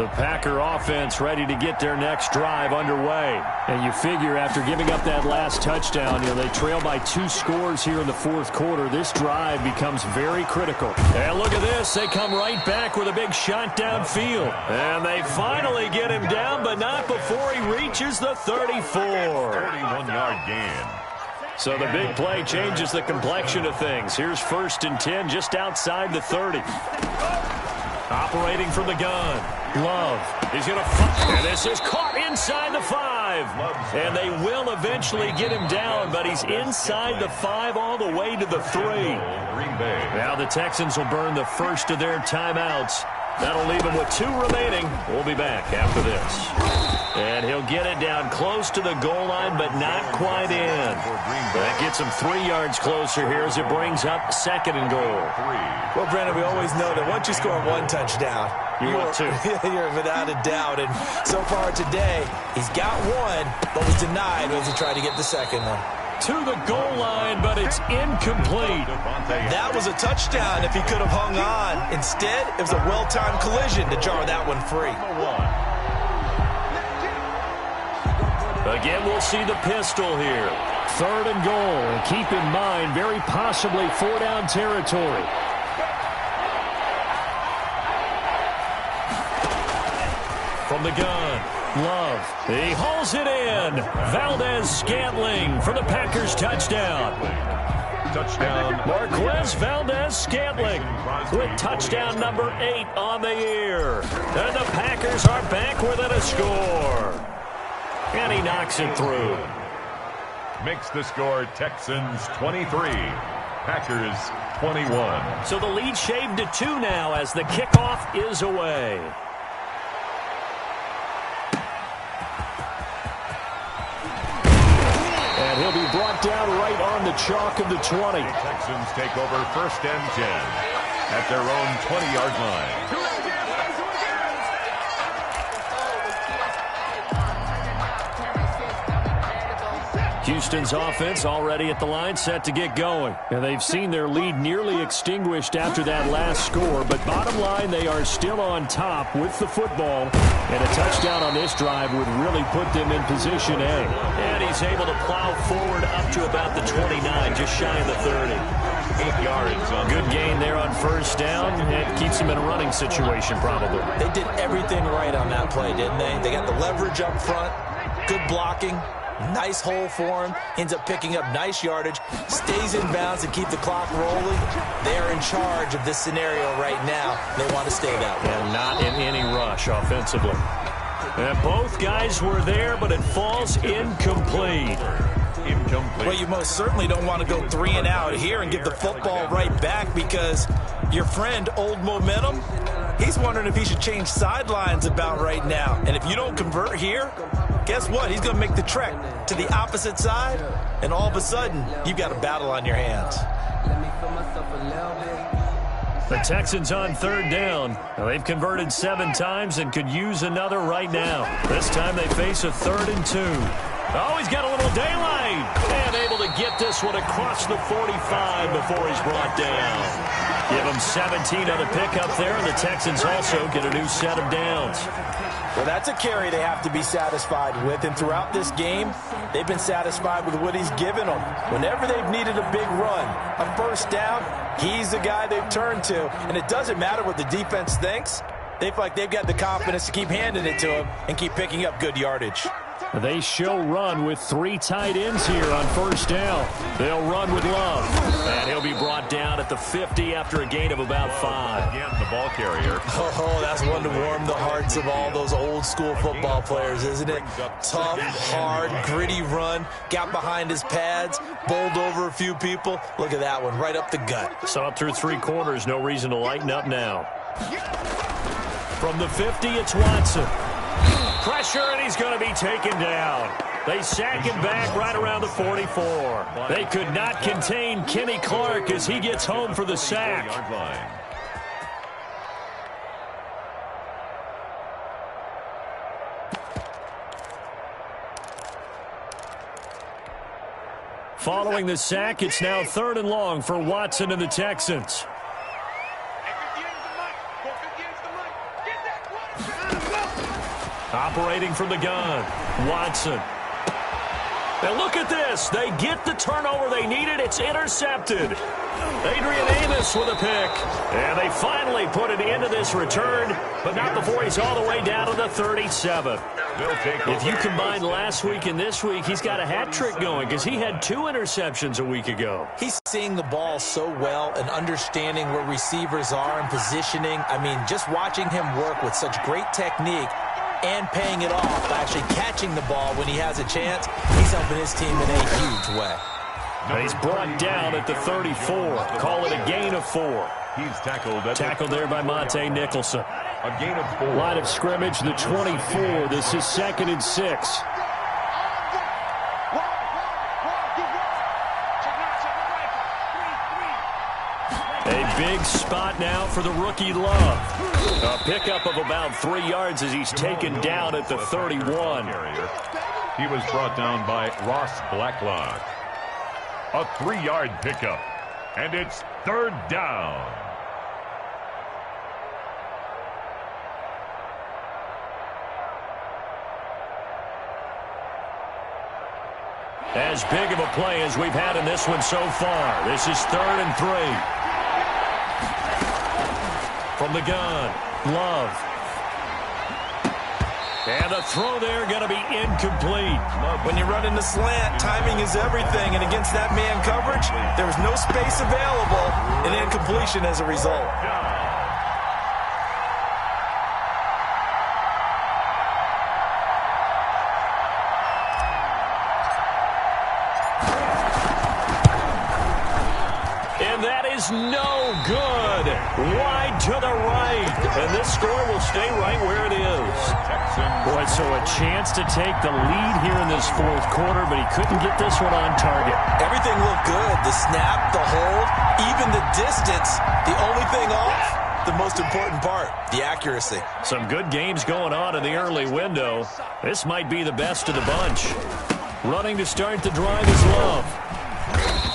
The Packer offense ready to get their next drive underway. And you figure after giving up that last touchdown, they trail by 2 scores here in the fourth quarter. This drive becomes very critical. And look at this. They come right back with a big shot downfield. And they finally get him down, but not before he reaches the 34. 31-yard gain. So the big play changes the complexion of things. Here's 1st and 10 just outside the 30. Operating from the gun. Love. He's going to fight. And this is caught inside the 5. And they will eventually get him down, but he's inside the 5 all the way to the 3. Now the Texans will burn the first of their timeouts. That'll leave him with 2 remaining. We'll be back after this. And he'll get it down close to the goal line, but not quite in. That gets him 3 yards closer here as it brings up 2nd and goal. Well, Brandon, we always know that once you score 1 touchdown, you're without a doubt. And so far today, he's got 1, but was denied as he tried to get the 2nd one. To the goal line, but it's incomplete. That was a touchdown if he could have hung on. Instead, it was a well-timed collision to jar that one free. Again, we'll see the pistol here. 3rd and goal. And keep in mind, very possibly 4-down territory. From the gun. Love. He hauls it in. Valdez-Scantling for the Packers touchdown. Touchdown. Marquez Valdez-Scantling with touchdown number 8 on the year. And the Packers are back within a score. And he knocks it through. Makes the score Texans 23. Packers 21. So the lead shaved to 2 now as the kickoff is away. And he'll be brought down right on the chalk of the 20. The Texans take over 1st and 10 at their own 20-yard line. Houston's offense already at the line, set to get going. And they've seen their lead nearly extinguished after that last score. But bottom line, they are still on top with the football. And a touchdown on this drive would really put them in position A. And he's able to plow forward up to about the 29, just shy of the 30. 8 yards on good gain there on 1st down. It keeps them in a running situation, probably. They did everything right on that play, didn't they? They got the leverage up front, good blocking. Nice hole for him. Ends up picking up nice yardage. Stays in bounds and keep the clock rolling. They're in charge of this scenario right now. They want to stay that way. And not in any rush offensively. And both guys were there, but it falls incomplete. Well, you most certainly don't want to go 3 and out here and give the football right back because your friend, Old Momentum, he's wondering if he should change sidelines about right now. And if you don't convert here, guess what? He's going to make the trek to the opposite side, and all of a sudden, you've got a battle on your hands. The Texans on 3rd down. Now, they've converted 7 times and could use another right now. This time they face a 3rd and 2. Oh, he's got a little daylight. And able to get this one across the 45 before he's brought down. Give him 17 on the pickup there, and the Texans also get a new set of downs. Well, that's a carry they have to be satisfied with, and throughout this game, they've been satisfied with what he's given them. Whenever they've needed a big run, a 1st down, he's the guy they've turned to, and it doesn't matter what the defense thinks. They feel like they've got the confidence to keep handing it to him and keep picking up good yardage. They show run with 3 tight ends here on 1st down. They'll run with Love. And he'll be brought down at the 50 after a gain of about 5. Again, the ball carrier. Oh, that's one to warm the hearts of all those old school football players, isn't it? Tough, hard, gritty run. Got behind his pads, bowled over a few people. Look at that one, right up the gut. So up through 3 quarters, no reason to lighten up now. From the 50, it's Watson. Pressure, and he's going to be taken down. They sack him back right around the 44. They could not contain Kenny Clark as he gets home for the sack. Following the sack, it's now 3rd and long for Watson and the Texans. Operating from the gun, Watson. And look at this. They get the turnover they needed. It's intercepted. Adrian Amos with a pick. And they finally put an end to this return, but not before he's all the way down to the 37. If you combine last week and this week, he's got a hat trick going because he had 2 interceptions a week ago. He's seeing the ball so well and understanding where receivers are and positioning. I mean, just watching him work with such great technique and paying it off by actually catching the ball when he has a chance, he's helping his team in a huge way. And he's brought down at the 34. Call it a gain of 4. He's tackled there by Monte Nicholson. A gain of 4. Line of scrimmage, the 24. This is 2nd and 6. A big spot now for the rookie Love. A pickup of about 3 yards as he's taken down at the 31. He was brought down by Ross Blacklock. A 3-yard pickup. And it's 3rd down. As big of a play as we've had in this one so far. This is 3rd and 3. From the gun, Love. And the throw there going to be incomplete. When you run in the slant, timing is everything. And against that man coverage, there was no space available. And incompletion as a result. And that is no good. Wide to the right. And this score will stay right where it is. Boy, so a chance to take the lead here in this 4th quarter, but he couldn't get this one on target. Everything looked good. The snap, the hold, even the distance. The only thing off, the most important part, the accuracy. Some good games going on in the early window. This might be the best of the bunch. Running to start the drive is Love.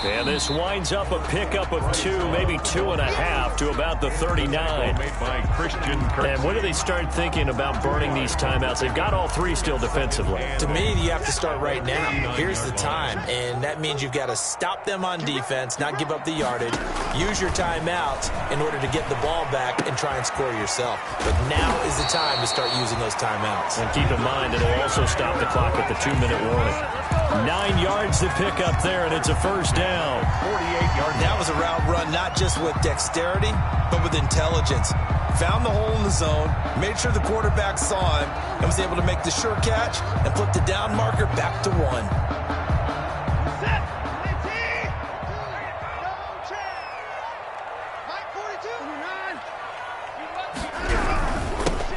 And this winds up a pickup of 2, maybe 2.5 to about the 39. Made by Christian Kirksey. And when do they start thinking about burning these timeouts? They've got all 3 still defensively. To me, you have to start right now. Here's the time, and that means you've got to stop them on defense, not give up the yardage, use your timeouts in order to get the ball back and try and score yourself. But now is the time to start using those timeouts. And keep in mind, it'll also stop the clock at the 2-minute warning. 9 yards to pick up there, and it's a 1st down. 48-yard. That was a route run not just with dexterity, but with intelligence. Found the hole in the zone, made sure the quarterback saw him, and was able to make the sure catch and put the down marker back to 1.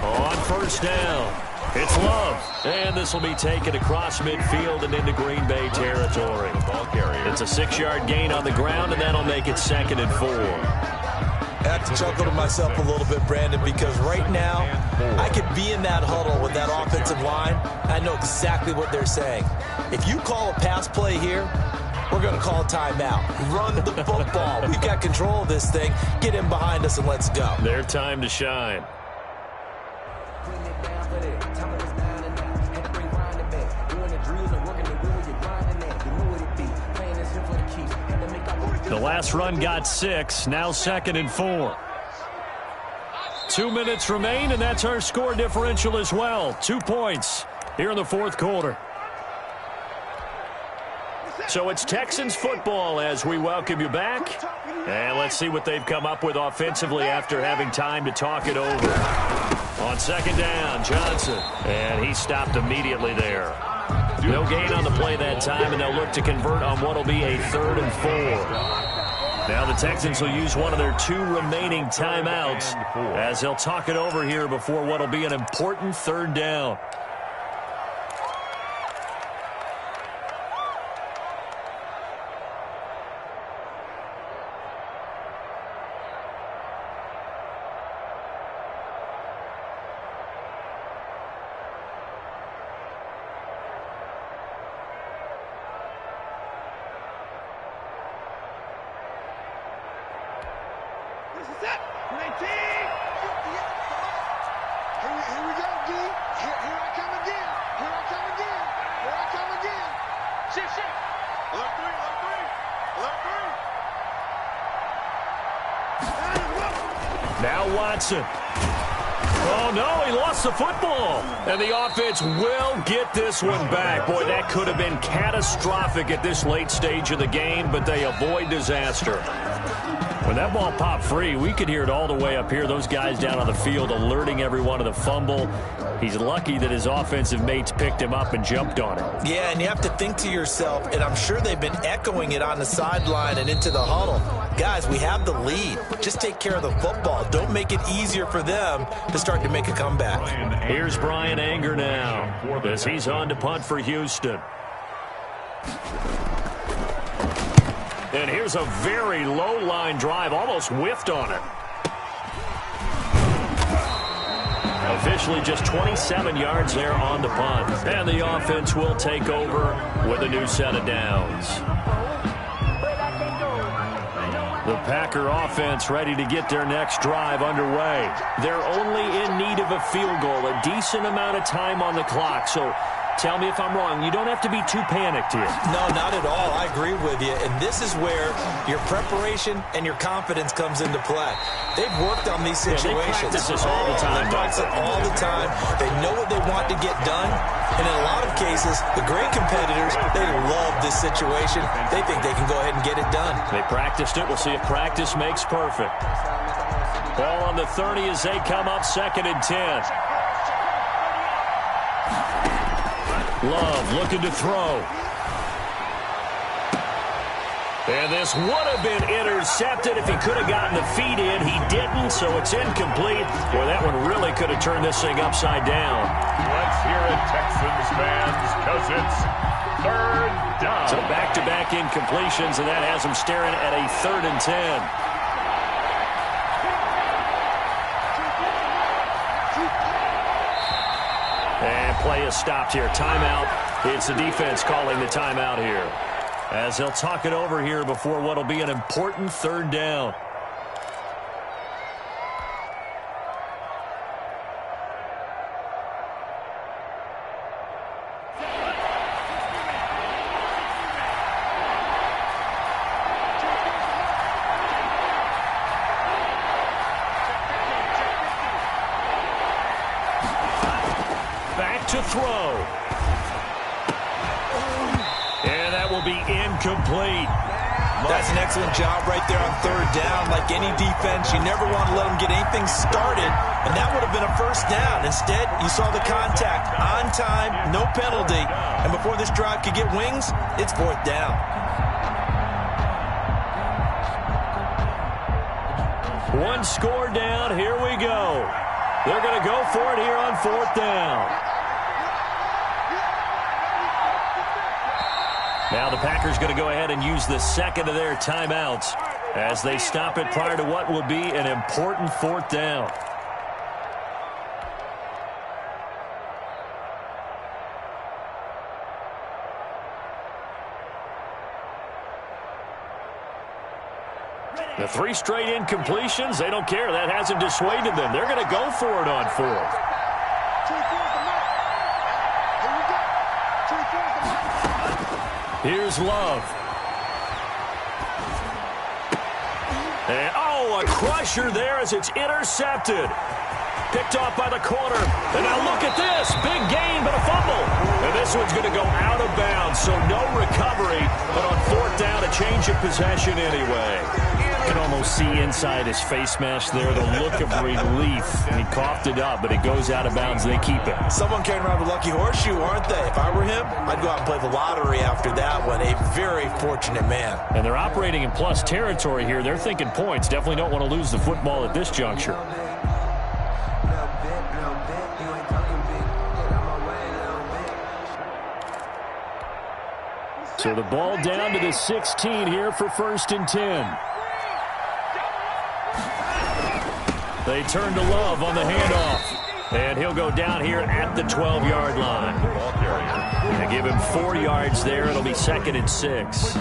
On 1st down, it's Love. And this will be taken across midfield and into Green Bay territory. It's a 6-yard gain on the ground, and that'll make it 2nd and 4. I have to chuckle to myself a little bit, Brandon, because right now I could be in that huddle with that offensive line. I know exactly what they're saying. If you call a pass play here, we're going to call a timeout. Run the football. We've got control of this thing. Get in behind us and let's go. Their time to shine. The last run got 6, now 2nd and 4. 2 minutes remain, and that's our score differential as well. 2 points here in the 4th quarter. So it's Texans football as we welcome you back. And let's see what they've come up with offensively after having time to talk it over. On 2nd down, Johnson. And he stopped immediately there. No gain on the play that time, and they'll look to convert on what will be a 3rd and 4. Now the Texans will use one of their 2 remaining timeouts as they'll talk it over here before what will be an important 3rd down. Here we go. again. Here I come again. Here I come again. Here I come again. Shit. Alert three. Now Watson. Oh, no, he lost the football. And the offense will get this one back. Boy, that could have been catastrophic at this late stage of the game, but they avoid disaster. When that ball popped free, we could hear it all the way up here. Those guys down on the field alerting everyone of the fumble. He's lucky that his offensive mates picked him up and jumped on it. Yeah, and you have to think to yourself, and I'm sure they've been echoing it on the sideline and into the huddle. Guys, we have the lead. Just take care of the football. Don't make it easier for them to start to make a comeback. Here's Brian Anger now as he's on to punt for Houston. And here's a very low line drive, almost whiffed on it. Officially just 27 yards there on the punt. And the offense will take over with a new set of downs. The Packer offense ready to get their next drive underway. They're only in need of a field goal, a decent amount of time on the clock. So tell me if I'm wrong. You don't have to be too panicked here. No, not at all. I agree with you. And this is where your preparation and your confidence comes into play. They've worked on these situations. They practice this all the time. They practice it all the time. They know what they want to get done. And in a lot of cases, the great competitors, they love this situation. They think they can go ahead and get it done. They practiced it. We'll see if practice makes perfect. Ball on the 30 as they come up 2nd and 10. Love looking to throw. And this would have been intercepted if he could have gotten the feet in. He didn't, so it's incomplete. Boy, that one really could have turned this thing upside down. Let's hear it, Texans fans, because it's 3rd down. So back-to-back incompletions, and that has him staring at a 3rd and 10. And play is stopped here. Timeout. It's the defense calling the timeout here, as they'll talk it over here before what will be an important 3rd down. Back to throw. And that will be incomplete. That's an excellent job right there on 3rd down. Like any defense, you never want to let them get anything started, and that would have been a 1st down. Instead, you saw the contact on time, no penalty, and before this drive could get wings, it's 4th down. One score down. Here we go. They're going to go for it here on 4th down. Now the Packers going to go ahead and use the 2nd of their timeouts as they stop it prior to what will be an important 4th down. The 3 straight incompletions, they don't care. That hasn't dissuaded them. They're going to go for it on 4th. Here's Love. And, a crusher there as it's intercepted. Picked off by the corner. And now look at this. Big gain, but a fumble. And this one's going to go out of bounds, so no recovery. But on 4th down, a change of possession anyway. You can almost see inside his face mask there the look of relief. He coughed it up, but it goes out of bounds. They keep it. Someone carrying around a lucky horseshoe, aren't they? If I were him, I'd go out and play the lottery after that one. A very fortunate man. And they're operating in plus territory here. They're thinking points. Definitely don't want to lose the football at this juncture. So the ball down to the 16 here for 1st and 10. They turn to Love on the handoff. And he'll go down here at the 12-yard line. They give him 4 yards there. It'll be 2nd and 6.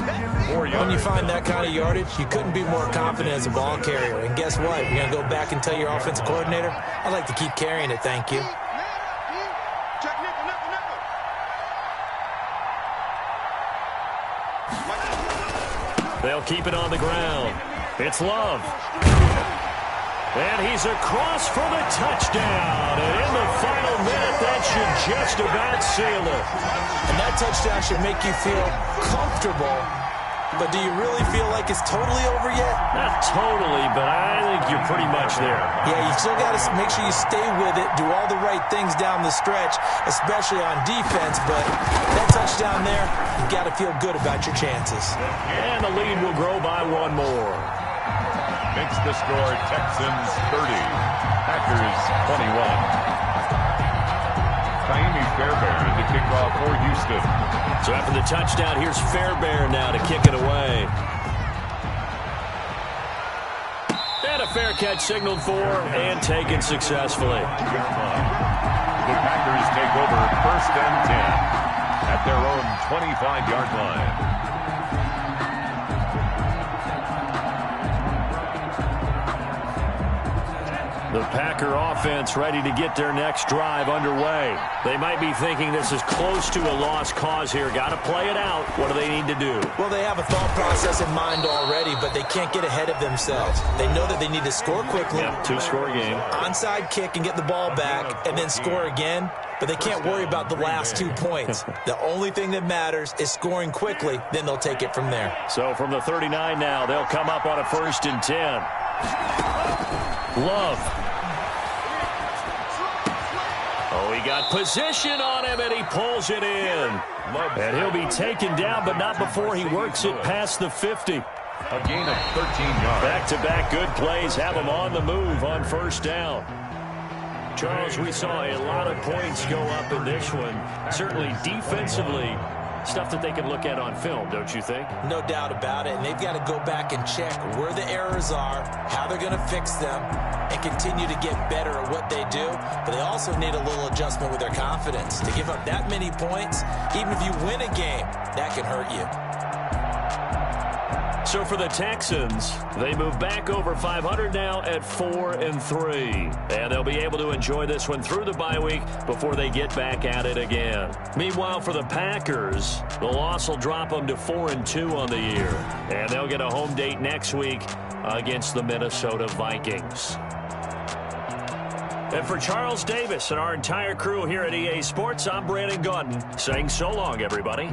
When you find that kind of yardage, you couldn't be more confident as a ball carrier. And guess what? You're going to go back and tell your offensive coordinator, I'd like to keep carrying it, thank you. They'll keep it on the ground. It's Love. And he's across for the touchdown. And in the final minute, that should just about seal it. And that touchdown should make you feel comfortable. But do you really feel like it's totally over yet? Not totally, but I think you're pretty much there. Yeah, you still got to make sure you stay with it, do all the right things down the stretch, especially on defense. But that touchdown there, you've got to feel good about your chances. And the lead will grow by one more. Makes the score Texans 30, Packers 21. Taimi Fairbairn to kick off for Houston. So after the touchdown, here's Fairbairn now to kick it away. And a fair catch signaled for and taken successfully. The Packers take over 1st and 10 at their own 25-yard line. The Packer offense ready to get their next drive underway. They might be thinking this is close to a lost cause here. Got to play it out. What do they need to do? Well, they have a thought process in mind already, but they can't get ahead of themselves. They know that they need to score quickly. Yep, two-score game. Onside kick and get the ball back and then score again. But they can't worry about the last 2 points. The only thing that matters is scoring quickly. Then they'll take it from there. So from the 39 now, they'll come up on a 1st and 10. Love. Oh, he got position on him, and he pulls it in. And he'll be taken down, but not before he works it past the 50. A gain of 13 yards. Back-to-back good plays have him on the move on 1st down. Charles, we saw a lot of points go up in this one. Certainly defensively, stuff that they can look at on film, don't you think? No doubt about it. And they've got to go back and check where the errors are, how they're going to fix them, and continue to get better at what they do. But they also need a little adjustment with their confidence. To give up that many points, even if you win a game, that can hurt you. So for the Texans, they move back over 500 now at 4-3. And they'll be able to enjoy this one through the bye week before they get back at it again. Meanwhile, for the Packers, the loss will drop them to 4-2 on the year. And they'll get a home date next week against the Minnesota Vikings. And for Charles Davis and our entire crew here at EA Sports, I'm Brandon Gaudin saying so long, everybody.